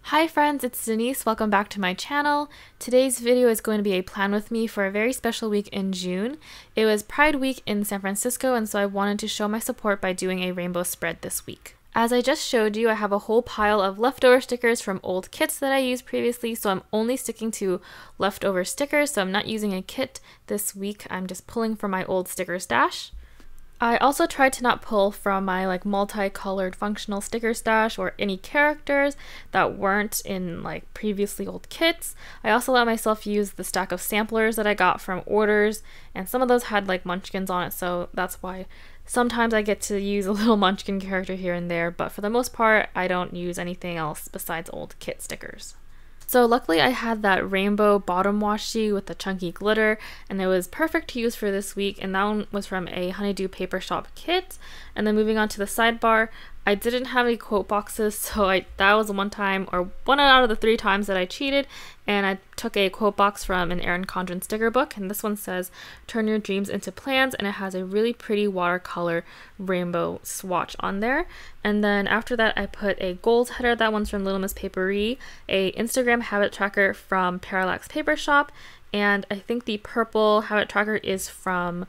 Hi friends, it's Denise. Welcome back to my channel. Today's video is going to be a plan with me for a very special week in June. It was Pride Week in San Francisco, and so I wanted to show my support by doing a rainbow spread this week. As I just showed you, I have a whole pile of leftover stickers from old kits that I used previously, so I'm only sticking to leftover stickers, so I'm not using a kit this week. I'm just pulling from my old sticker stash. I also tried to not pull from my multicolored functional sticker stash or any characters that weren't in previously old kits. I also let myself use the stack of samplers that I got from orders, and some of those had munchkins on it, so that's why sometimes I get to use a little munchkin character here and there, but for the most part I don't use anything else besides old kit stickers. So luckily I had that rainbow bottom washi with the chunky glitter, and it was perfect to use for this week, and that one was from a Honeydew Paper Shop kit. And then moving on to the sidebar, I didn't have any quote boxes, so that was one out of the 3 times that I cheated, and I took a quote box from an Erin Condren sticker book, and this one says, "Turn your dreams into plans," and it has a really pretty watercolor rainbow swatch on there. And then after that I put a gold header. That one's from Little Miss Paperie, a Instagram habit tracker from Parallax Paper Shop, and I think the purple habit tracker is from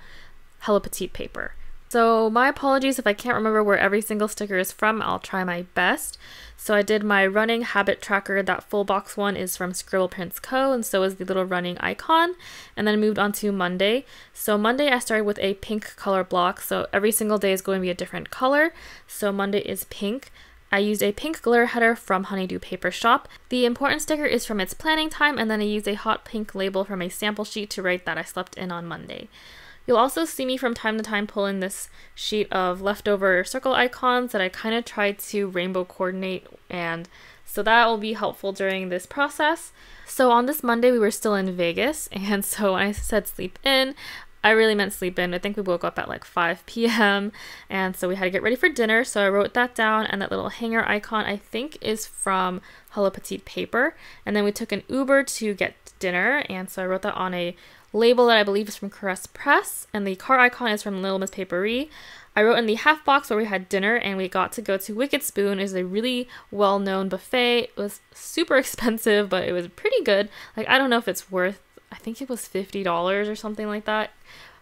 Hello Petite Paper. So my apologies if I can't remember where every single sticker is from. I'll try my best. So I did my running habit tracker. That full box one is from Scribble Prints Co., and so is the little running icon. And then I moved on to Monday. So Monday I started with a pink color block, so every single day is going to be a different color. So Monday is pink. I used a pink glitter header from Honeydew Paper Shop. The important sticker is from It's Planning Time, and then I used a hot pink label from a sample sheet to write that I slept in on Monday. You'll also see me from time to time pull in this sheet of leftover circle icons that I kind of tried to rainbow coordinate, and so that will be helpful during this process. So on this Monday we were still in Vegas, and so when I said sleep in, I really meant sleep in. I think we woke up at 5 p.m. and so we had to get ready for dinner, so I wrote that down, and that little hanger icon I think is from Hello Petite Paper. And then we took an Uber to get dinner, and so I wrote that on a label that I believe is from Caress Press, and the car icon is from Little Miss Paperie. I wrote in the half box where we had dinner, and we got to go to Wicked Spoon. It is a really well-known buffet. It was super expensive, but it was pretty good. I don't know if it's worth, I think it was $50 or something like that.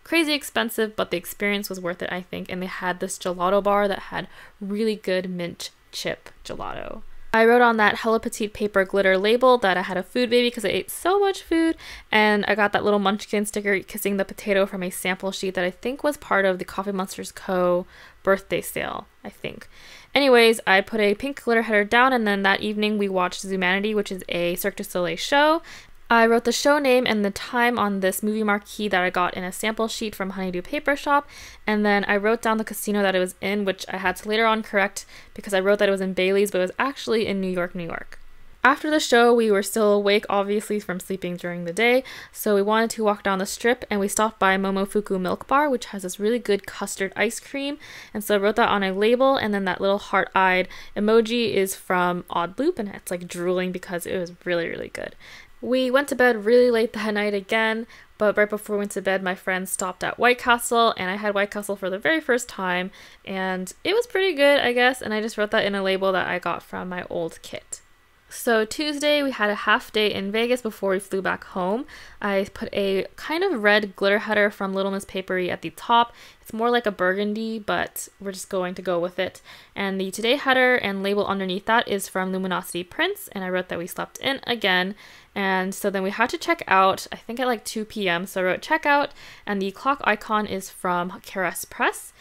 Crazy expensive, but the experience was worth it, I think. And they had this gelato bar that had really good mint chip gelato. I wrote on that Hello Petite Paper glitter label that I had a food baby because I ate so much food, and I got that little munchkin sticker kissing the potato from a sample sheet that I think was part of the Coffee Monsters Co. birthday sale, I think. Anyways, I put a pink glitter header down, and then that evening we watched Zumanity, which is a Cirque du Soleil show. I wrote the show name and the time on this movie marquee that I got in a sample sheet from Honeydew Paper Shop, and then I wrote down the casino that it was in, which I had to later on correct because I wrote that it was in Bailey's, but it was actually in New York, New York. After the show, we were still awake, obviously, from sleeping during the day, so we wanted to walk down the strip, and we stopped by Momofuku Milk Bar, which has this really good custard ice cream, and so I wrote that on a label, and then that little heart-eyed emoji is from Odd Loop, and it's drooling because it was really, really good. We went to bed really late that night again, but right before we went to bed, my friends stopped at White Castle, and I had White Castle for the very first time, and it was pretty good, I guess, and I just wrote that in a label that I got from my old kit. So Tuesday, we had a half day in Vegas before we flew back home. I put a kind of red glitter header from Little Miss Paperie at the top. It's more like a burgundy, but we're just going to go with it. And the today header and label underneath that is from Luminosity Prints, and I wrote that we slept in again. And so then we had to check out, I think at 2 p.m. So I wrote checkout, and the clock icon is from Caress Press.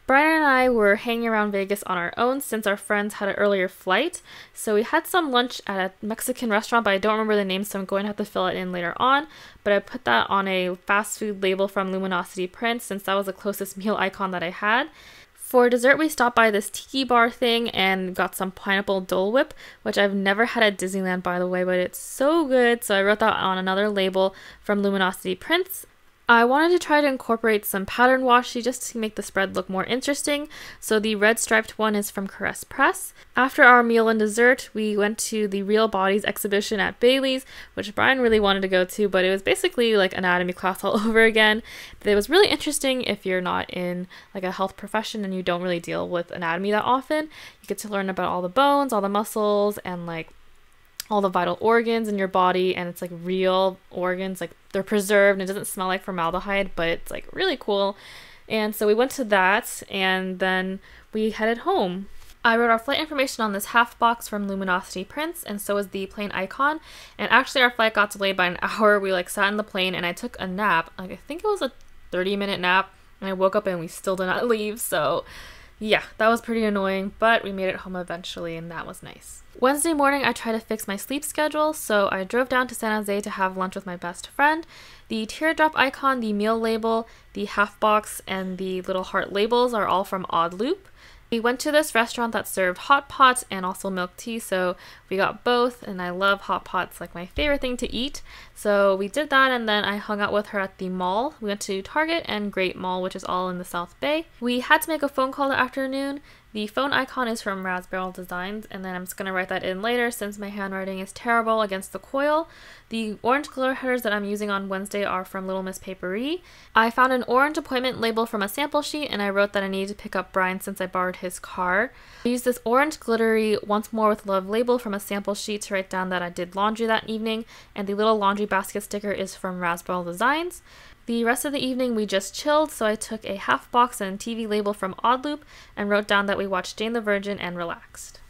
Brian and I were hanging around Vegas on our own since our friends had an earlier flight. So we had some lunch at a Mexican restaurant, but I don't remember the name, so I'm going to have to fill it in later on. But I put that on a fast food label from Luminosity Prints since that was the closest meal icon that I had. For dessert, we stopped by this tiki bar thing and got some pineapple Dole Whip, which I've never had at Disneyland, by the way, but it's so good. So I wrote that on another label from Luminosity Prints. I wanted to try to incorporate some pattern washi just to make the spread look more interesting, so the red striped one is from Caress Press. After our meal and dessert, we went to the Real Bodies exhibition at Bailey's, which Brian really wanted to go to, but it was basically like anatomy class all over again. It was really interesting if you're not in a health profession and you don't really deal with anatomy that often. You get to learn about all the bones, all the muscles, and all the vital organs in your body, and it's like real organs, like they're preserved, and it doesn't smell like formaldehyde, but it's like really cool. And so we went to that, and then we headed home. I wrote our flight information on this half box from Luminosity Prints, and so was the plane icon. And actually our flight got delayed by an hour. We like sat in the plane and I took a nap. Like I think it was a 30-minute nap, and I woke up and we still did not leave. So yeah, that was pretty annoying, but we made it home eventually, and that was nice. Wednesday morning, I tried to fix my sleep schedule, so I drove down to San Jose to have lunch with my best friend. The teardrop icon, the meal label, the half box, and the little heart labels are all from Odd Loop. We went to this restaurant that served hot pots and also milk tea, so we got both, and I love hot pots, like my favorite thing to eat. So we did that, and then I hung out with her at the mall. We went to Target and Great Mall, which is all in the South Bay. We had to make a phone call that afternoon. The phone icon is from Raspberry Designs, and then I'm just going to write that in later since my handwriting is terrible against the coil. The orange glitter headers that I'm using on Wednesday are from Little Miss Paperie. I found an orange appointment label from a sample sheet, and I wrote that I needed to pick up Brian since I borrowed his car. I used this orange glittery Once More with Love label from a sample sheet to write down that I did laundry that evening, and the little laundry basket sticker is from Raspberry Designs. The rest of the evening we just chilled, so I took a half box and TV label from Odd Loop and wrote down that we watched Jane the Virgin and relaxed.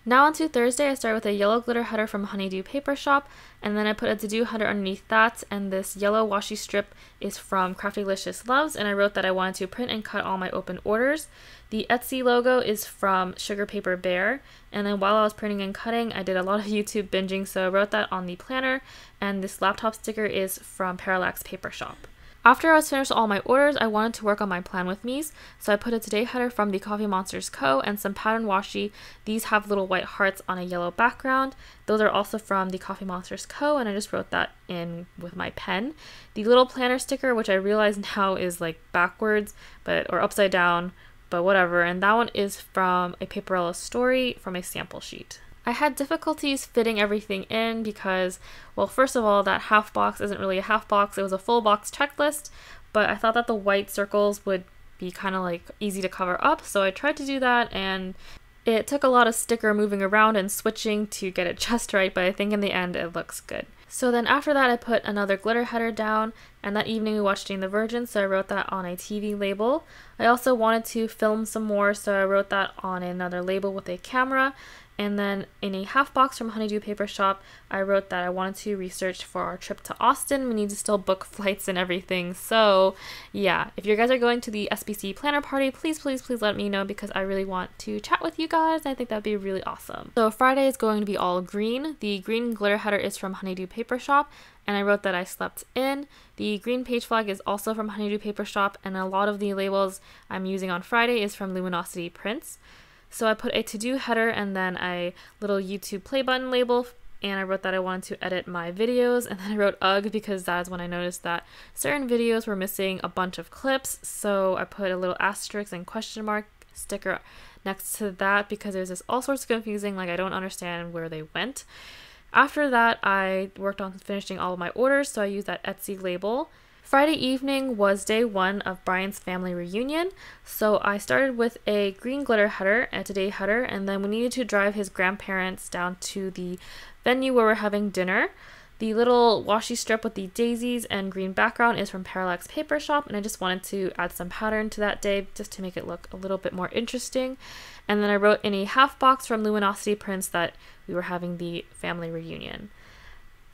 Now on to Thursday, I started with a yellow glitter header from Honeydew Paper Shop, and then I put a to-do header underneath that, and this yellow washi strip is from Craftylicious Loves, and I wrote that I wanted to print and cut all my open orders. The Etsy logo is from Sugar Paper Bear, and then while I was printing and cutting, I did a lot of YouTube binging, so I wrote that on the planner, and this laptop sticker is from Parallax Paper Shop. After I was finished all my orders, I wanted to work on my plan with me's, so I put a today header from the Coffee Monsters Co. and some pattern washi. These have little white hearts on a yellow background. Those are also from the Coffee Monsters Co. and I just wrote that in with my pen. The little planner sticker, which I realize now is like backwards, or upside down, but whatever, and that one is from a Paperella story from a sample sheet. I had difficulties fitting everything in because, well, first of all, that half box isn't really a half box, it was a full box checklist, but I thought that the white circles would be kind of like easy to cover up, so I tried to do that, and it took a lot of sticker moving around and switching to get it just right, but I think in the end it looks good. So then after that I put another glitter header down, and that evening we watched Jane the Virgin, so I wrote that on a TV label. I also wanted to film some more, so I wrote that on another label with a camera. And then in a half box from Honeydew Paper Shop, I wrote that I wanted to research for our trip to Austin. We need to still book flights and everything. So yeah, if you guys are going to the SBC planner party, please let me know because I really want to chat with you guys. I think that'd be really awesome. So Friday is going to be all green. The green glitter header is from Honeydew Paper Shop, and I wrote that I slept in. The green page flag is also from Honeydew Paper Shop, and a lot of the labels I'm using on Friday is from Luminosity Prints. So I put a to-do header and then a little YouTube play button label, and I wrote that I wanted to edit my videos, and then I wrote UGG because that's when I noticed that certain videos were missing a bunch of clips, so I put a little asterisk and question mark sticker next to that because there's this all sorts of confusing, like I don't understand where they went. After that, I worked on finishing all of my orders, so I used that Etsy label. Friday evening was day one of Brian's family reunion, so I started with a green glitter header, a today header, and then we needed to drive his grandparents down to the venue where we're having dinner. The little washi strip with the daisies and green background is from Parallax Paper Shop, and I just wanted to add some pattern to that day just to make it look a little bit more interesting. And then I wrote in a half box from Luminosity Prints that we were having the family reunion.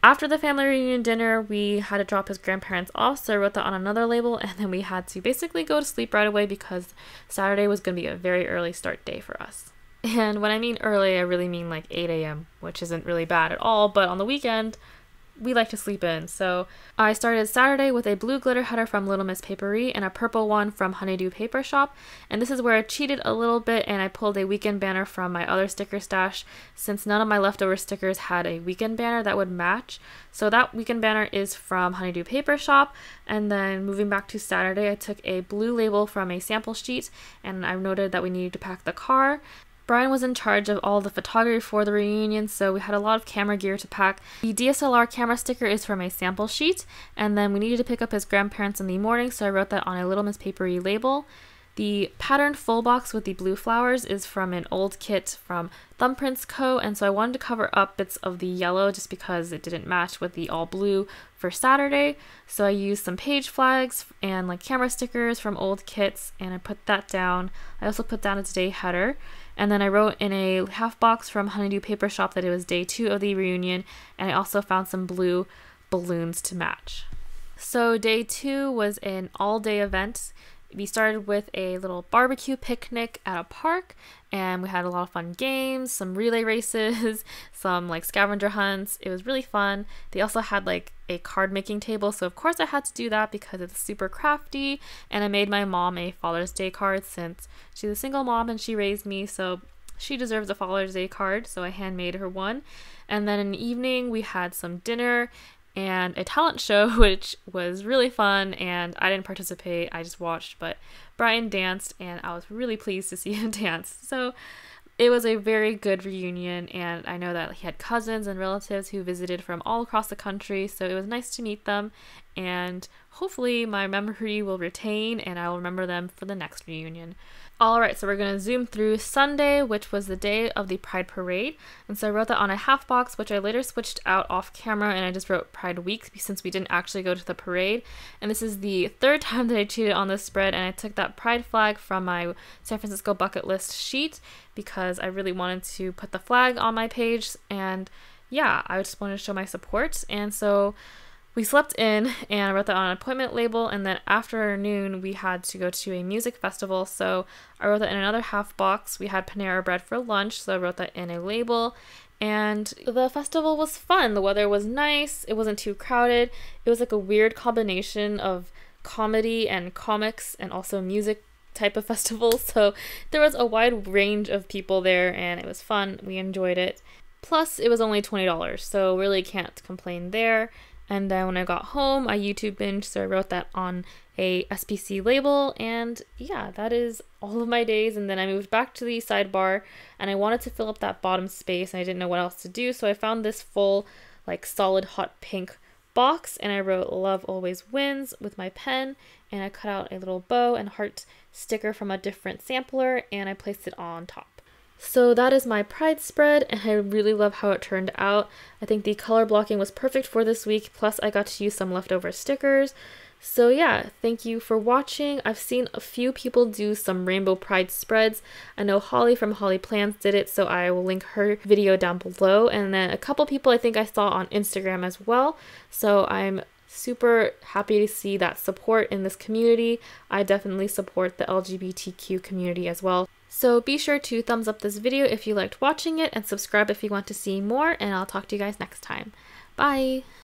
After the family reunion dinner, we had to drop his grandparents off, so I wrote that on another label, and then we had to basically go to sleep right away because Saturday was going to be a very early start day for us. And when I mean early, I really mean like 8 a.m., which isn't really bad at all, but on the weekend, we like to sleep in. So I started Saturday with a blue glitter header from Little Miss Paperie and a purple one from Honeydew Paper Shop, and this is where I cheated a little bit and I pulled a weekend banner from my other sticker stash since none of my leftover stickers had a weekend banner that would match. So that weekend banner is from Honeydew Paper Shop, and then moving back to Saturday, I took a blue label from a sample sheet and I noted that we needed to pack the car. Brian was in charge of all the photography for the reunion, so we had a lot of camera gear to pack. The DSLR camera sticker is from a sample sheet, and then we needed to pick up his grandparents in the morning, so I wrote that on a Little Miss Paperie label. The patterned full box with the blue flowers is from an old kit from Thumbprints Co. And so I wanted to cover up bits of the yellow just because it didn't match with the all blue for Saturday. So I used some page flags and like camera stickers from old kits, and I put that down. I also put down a today header. And then I wrote in a half box from Honeydew Paper Shop that it was day 2 of the reunion, and I also found some blue balloons to match. So day 2 was an all-day event. We started with a little barbecue picnic at a park, and we had a lot of fun games, some relay races, some like scavenger hunts. It was really fun. They also had like a card making table, so of course I had to do that because it's super crafty, and I made my mom a Father's Day card since she's a single mom and she raised me, so she deserves a Father's Day card, so I handmade her one. And then in the evening we had some dinner and a talent show, which was really fun, and I didn't participate, I just watched, but Brian danced and I was really pleased to see him dance. So it was a very good reunion, and I know that he had cousins and relatives who visited from all across the country, so it was nice to meet them, and hopefully my memory will retain and I will remember them for the next reunion. Alright, so we're going to zoom through Sunday, which was the day of the Pride Parade. And so I wrote that on a half box, which I later switched out off camera, and I just wrote Pride Week since we didn't actually go to the parade. And this is the 3rd time that I cheated on this spread, and I took that Pride flag from my San Francisco bucket list sheet because I really wanted to put the flag on my page, and yeah, I just wanted to show my support. And so we slept in, and I wrote that on an appointment label, and then afternoon we had to go to a music festival, so I wrote that in another half box. We had Panera Bread for lunch, so I wrote that in a label, and the festival was fun. The weather was nice, it wasn't too crowded, it was like a weird combination of comedy and comics and also music type of festival, so there was a wide range of people there, and it was fun. We enjoyed it. Plus, it was only $20, so really can't complain there. And then when I got home, I YouTube binged, so I wrote that on a SPC label, and yeah, that is all of my days. And then I moved back to the sidebar, and I wanted to fill up that bottom space, and I didn't know what else to do, so I found this full, like, solid hot pink box, and I wrote "Love Always Wins" with my pen, and I cut out a little bow and heart sticker from a different sampler, and I placed it on top. So that is my Pride spread, and I really love how it turned out. I think the color blocking was perfect for this week, plus I got to use some leftover stickers. So yeah, thank you for watching. I've seen a few people do some rainbow Pride spreads. I know Holly from hollyplans did it, so I will link her video down below. And then a couple people I think I saw on Instagram as well. So I'm super happy to see that support in this community. I definitely support the LGBTQ community as well. So be sure to thumbs up this video if you liked watching it, and subscribe if you want to see more, and I'll talk to you guys next time. Bye!